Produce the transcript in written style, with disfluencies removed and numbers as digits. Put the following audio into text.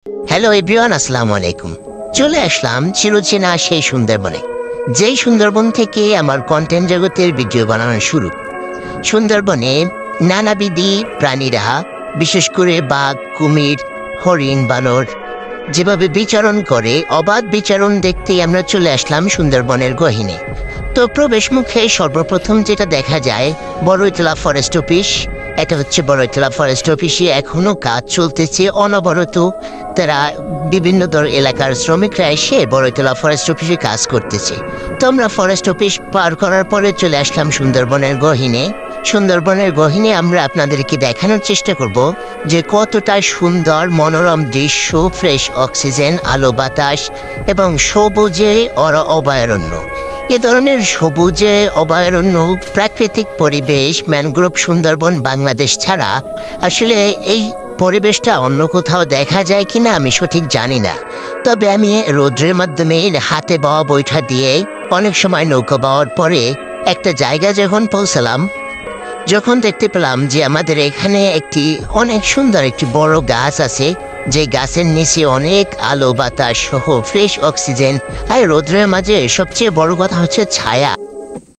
Hello everyone, আসসালামু আলাইকুম। চলে আসলাম চিরচেনা সেই সুন্দরবনে, যেই সুন্দরবন থেকে আমার কন্টেন্ট জগতের ভিডিও বানানো শুরু। সুন্দরবনে নানাবিধি প্রাণীরা, বিশেষ করে বাঘ, কুমির, হরিণ, বানর যেভাবে বিচরণ করে, অবাধ বিচরণ দেখতেই আমরা চলে আসলাম সুন্দরবনের গহীনে। তো প্রবেশ মুখে সর্বপ্রথম যেটা দেখা যায়, বড়ইতলা ফরেস্ট অফিস। এটা হচ্ছে বড়ইতলা ফরেস্ট অফিসে এখনো কাজ চলতেছে অনবরত। তারা বিভিন্ন এলাকার শ্রমিকরা এসে বড়ইতলা ফরেস্ট অফিসে কাজ করতেছে। তো আমরা ফরেস্ট অফিস পার করার পরে চলে আসলাম সুন্দরবনের গহীনে। সুন্দরবনের গহীনে আমরা আপনাদেরকে দেখানোর চেষ্টা করব যে কতটা সুন্দর মনোরম দৃশ্য, ফ্রেশ অক্সিজেন, আলো বাতাস এবং সবুজে অভয়ারণ্য। এ ধরনের সবুজে অভয়ারণ্য, প্রাকৃতিক পরিবেশ, ম্যানগ্রোভ সুন্দরবন বাংলাদেশ ছাড়া আসলে এই পরিবেশটা অন্য কোথাও দেখা যায় কিনা আমি সঠিক জানি না। তবে আমি রোদ্রের মাধ্যমে হাতে বাওয়া বৈঠা দিয়ে অনেক সময় নৌকা বাওয়ার পরে একটা জায়গা যখন পৌঁছালাম, যখন দেখতে পেলাম যে আমাদের এখানে অনেক সুন্দর একটি বড় গাছ আছে, যে গাছের নিচে অনেক আলো বাতাস সহ ফ্রেশ অক্সিজেন, আর রোদ্রের মাঝে সবচেয়ে বড় কথা হচ্ছে ছায়া।